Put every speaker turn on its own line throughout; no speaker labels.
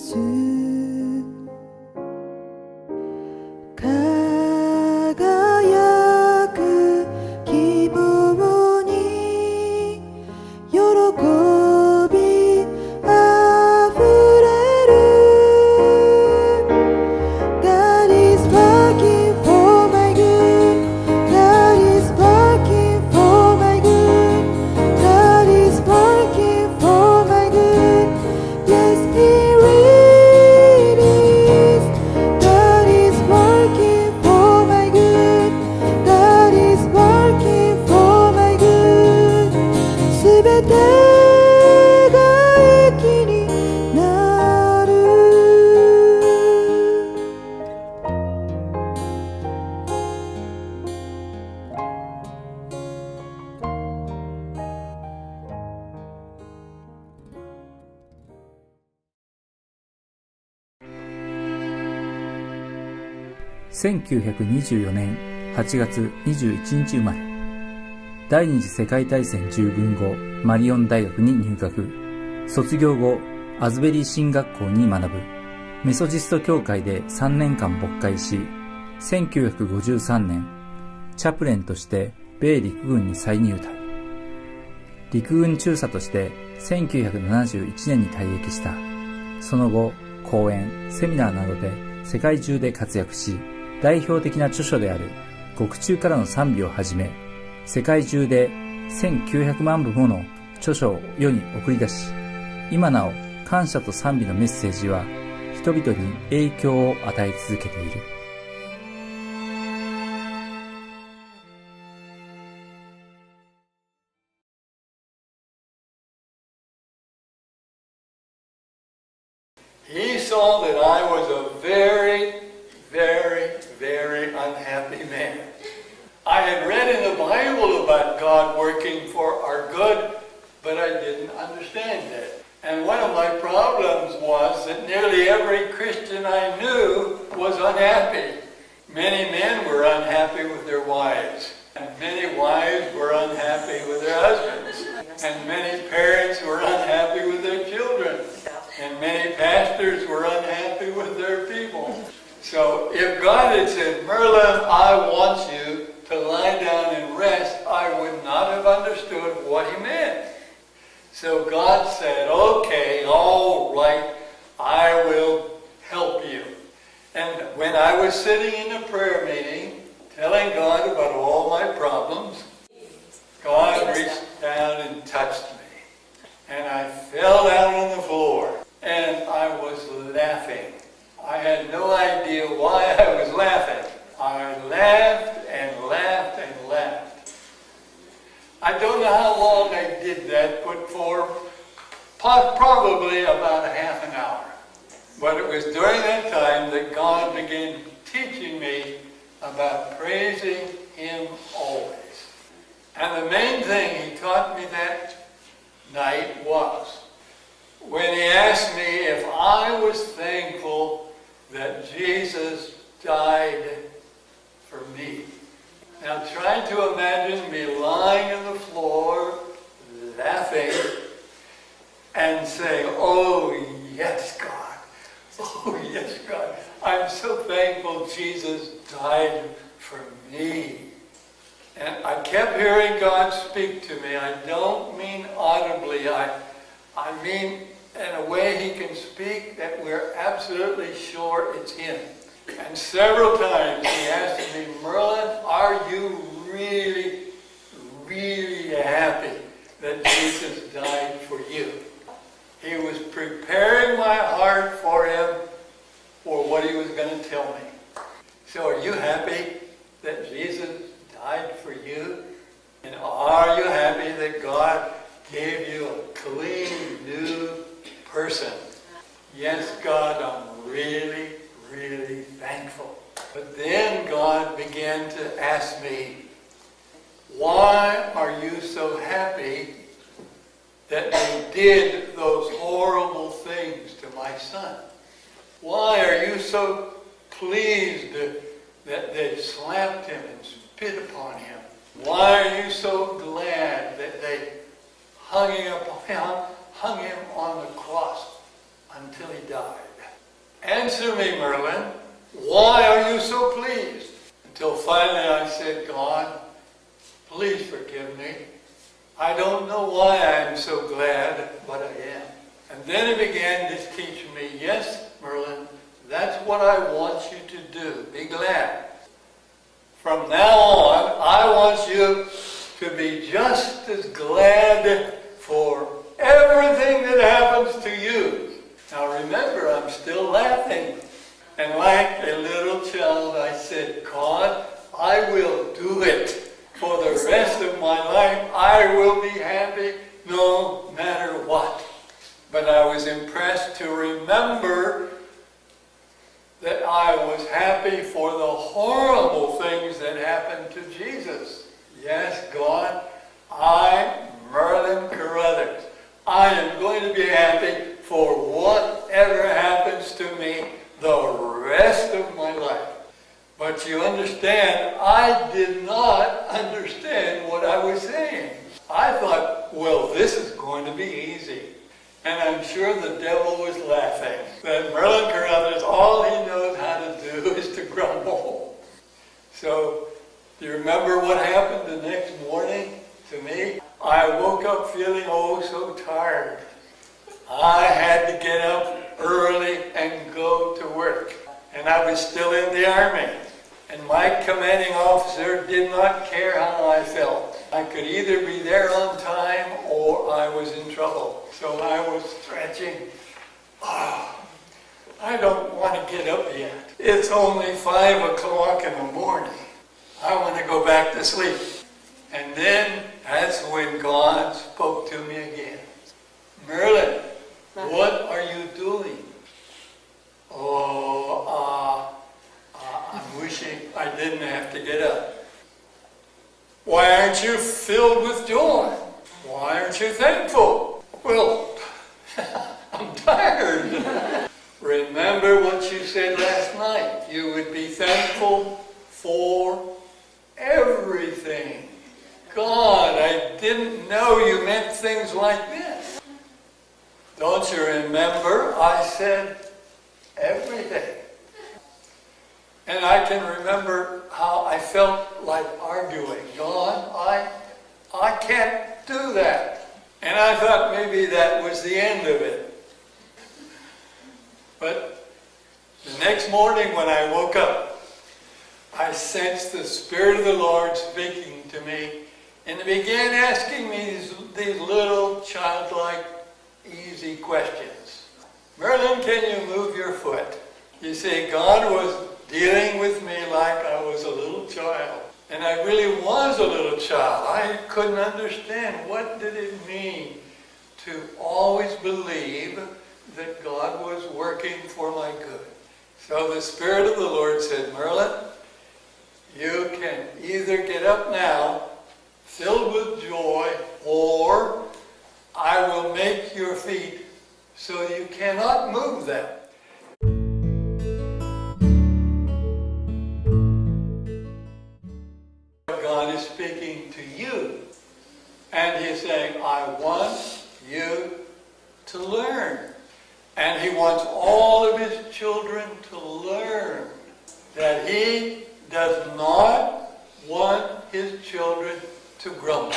ます輝く希望に喜びあふれる God is working for my good God is working for my good God is working for my good Yes, He really is God is working for my good God is working for my good すべてが益になる
1924年8月21日生まれ。第二次世界大戦従軍後、マリオン大学に入学。卒業後、アズベリー神学校に学ぶ。メソジスト教会で3年間牧会し、1953年、チャプレンとして米陸軍に再入隊。陸軍中佐として1971年に退役した。その後、講演、セミナーなどで世界中で活躍し、代表的な著書である獄中からの賛美をはじめ、世界中で1900万部もの著書を世に送り出し、今なお感謝と賛美のメッセージは人々に影響を与え続けている。
He saw that I was a very, very, very unhappy man. I had read in the Bible about God working for our good, but I didn't understand it. And one of my problems was that nearly every Christian I knew was unhappy. Many men were unhappy with their wives, and many wives were unhappy with their husbands, and many parents were unhappy with their children. And many pastors were unhappy with their people. So if God had said, Merlin, I want you to lie down and rest, I would not have understood what he meant. So God said, okay, all right, I will help you. And when I was sitting in a prayer meeting, telling God about all my problems, God reached down and touched me. And I fell down on the floor. And I was laughing. I had no idea why I was laughing. I laughed and laughed and laughed. I don't know how long I did that, but for probably about a half an hour. But it was during that time that God began teaching me about praising Him always. And the main thing He taught me that night was, when He asked me if I was thankful that Jesus died for me. Now try to imagine me lying on the floor, laughing, and saying, oh yes, God. Oh yes, God. I'm so thankful Jesus died for me. And I kept hearing God speak to me. I don't mean audibly. I mean in a way He can speak that we're absolutely sure it's Him. And several times He asked me, Merlin, are you really, really happy that Jesus died for you? He was preparing my heart for Him, for what He was going to tell me. So are you happy that Jesus died for you? And are you happy that God gave you a clean, new person? Yes, God, I'm really, really thankful. But then God began to ask me, why are you so happy that they did those horrible things to my son? Why are you so pleased that they slapped him and spit upon him? Why are you so glad that they hung him on the cross until he died? Answer me, Merlin. Why are you so pleased? Until finally I said, God, please forgive me. I don't know why I am so glad, but I am. And then he began to teach me, yes, Merlin, that's what I want you to do. Be glad. From now on, I want you to be just as glad for everything that happens to you. Now remember, I'm still laughing. And like a little child, I said, God, I will do it. For the rest of my life, I will be happy no matter what. But I was impressed to remember that I was happy for the horrible things that happened to Jesus. Yes, God, I, Merlin Carruthers, I am going to be happy for whatever happens to me the rest of my life. But you understand, I did not understand what I was saying. I thought, well, this is going to be easy. And I'm sure the devil was laughing. That Merlin Carruthers, all he knows how to do is to grumble. So, do you remember what happened the next morning to me? I woke up feeling so tired. I had to get up early and go to work. And I was still in the Army. And my commanding officer did not care how I felt. I could either be there on time or I was in trouble. So I was stretching. I don't want to get up yet. It's only 5 o'clock in the morning. I want to go back to sleep. And then that's when God spoke to me again. Merlin, what are you doing? I'm wishing I didn't have to get up. Why aren't you filled with joy? Why aren't you thankful? Well, I'm tired. Remember what you said last night. You would be thankful for everything. God, I didn't know you meant things like this. Don't you remember? I said everything. And I can remember how I felt like arguing. God, I can't do that. And I thought maybe that was the end of it. But the next morning when I woke up, I sensed the Spirit of the Lord speaking to me, and he began asking me these little childlike, easy questions. Merlin, can you move your foot? You see, God was dealing with me like I was a little child. And I really was a little child. I couldn't understand what did it mean to always believe that God was working for my good. So the Spirit of the Lord said, Merlin, you can either get up now, filled with joy, or I will make your feet so you cannot move them. God is speaking to you, and he's saying, I want you to learn. And he wants all of his children to learn that he does not want his children to grumble.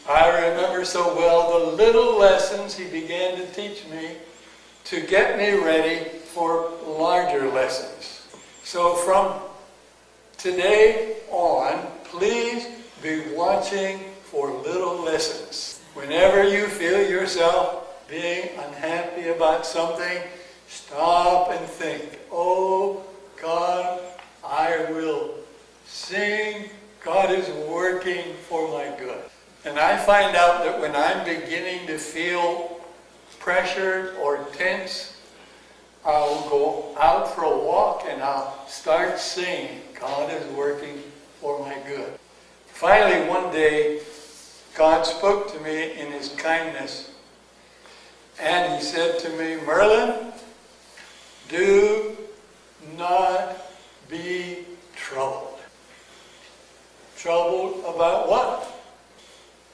I remember so well the little lessons he began to teach me to get me ready for larger lessons. So from today on, please be watching for little lessons. Whenever you feel yourself being unhappy about something, stop and think, oh God, I will sing, God is working for my good. And I find out that when I'm beginning to feel pressured or tense, I'll go out for a walk and I'll start singing, God is working for my good. Finally, one day, God spoke to me in his kindness, and he said to me, Merlin, do not be troubled. Troubled about what?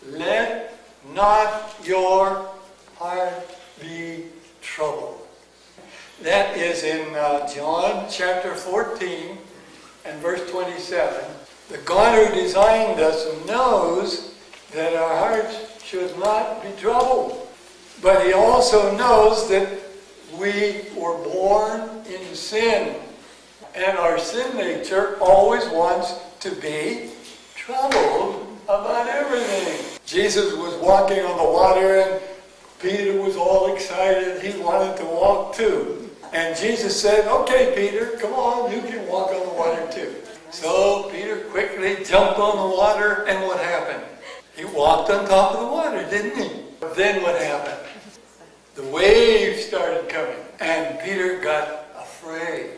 Let not your heart be troubled. That says in John chapter 14 and verse 27, the God who designed us knows that our hearts should not be troubled. But he also knows that we were born in sin. And our sin nature always wants to be troubled about everything. Jesus was walking on the water and Peter was all excited. He wanted to walk too. And Jesus said, okay, Peter, come on, you can walk on the water too. So Peter quickly jumped on the water, and what happened? He walked on top of the water, didn't he? Then what happened? The waves started coming, and Peter got afraid.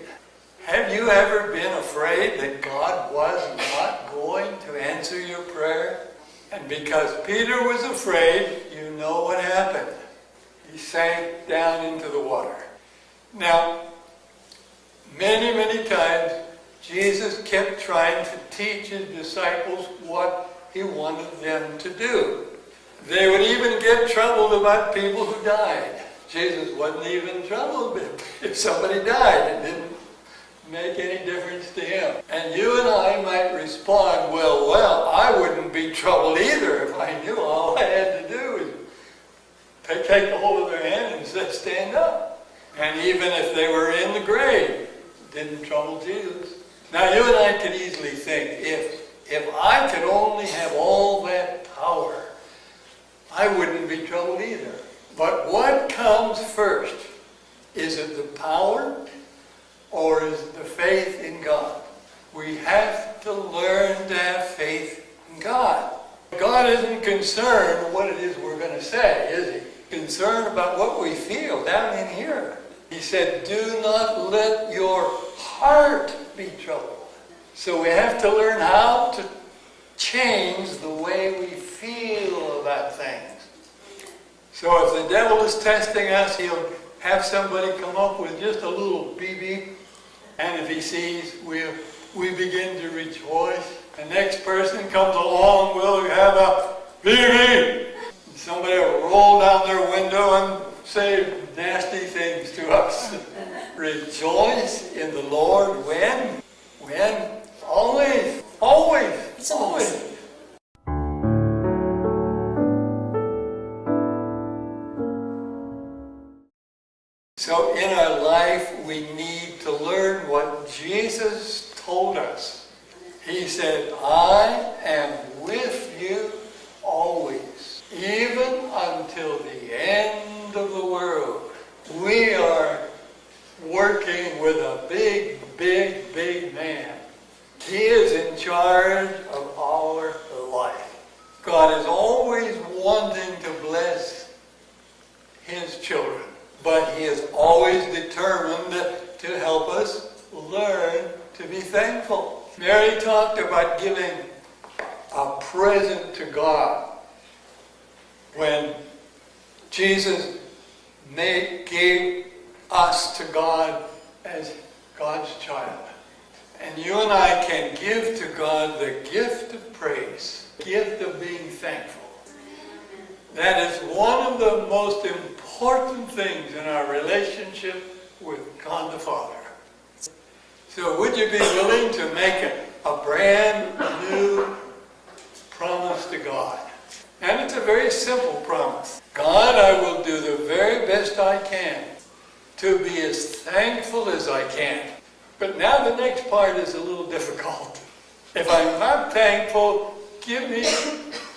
Have you ever been afraid that God was not going to answer your prayer? And because Peter was afraid, you know what happened. He sank down into the water. Now, many, many times, Jesus kept trying to teach his disciples what he wanted them to do. They would even get troubled about people who died. Jesus wasn't even troubled if somebody died. It didn't make any difference to him. And you and I might respond, well, I wouldn't be troubled either if I knew all I had to do is take a hold of their hand and say, stand up. And even if they were in the grave, it didn't trouble Jesus. Now you and I could easily think, if I could only have all that power, I wouldn't be troubled either. But what comes first? Is it the power or is it the faith in God? We have to learn to have faith in God. God isn't concerned what it is we're going to say, is he? Concerned about what we feel down in here. He said, do not let your heart be troubled. So we have to learn how to change the way we feel about things. So if the devil is testing us, he'll have somebody come up with just a little beep, and if he sees we begin to rejoice. The next person comes along, we'll have a beep. Somebody will roll down their window and say nasty things to us. Rejoice in the Lord when? When? Always. Always. Always. So in our life, we need to learn what Jesus told us. He said, I am with you always, even until the end of the world. We are working with a big, big, big man. He is in charge of our life. God is always wanting to bless his children, but he is always determined to help us learn to be thankful. Mary talked about giving a present to God when Jesus gave us to God as God's child. And you and I can give to God the gift of praise, the gift of being thankful. That is one of the most important things in our relationship with God the Father. So would you be willing to make a brand new promise to God? And it's a very simple promise. God, I will do the very best I can to be as thankful as I can. But now the next part is a little difficult. If I'm not thankful, give me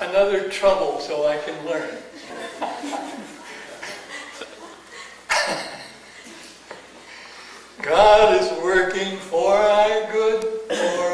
another trouble so I can learn. God is working for our good, for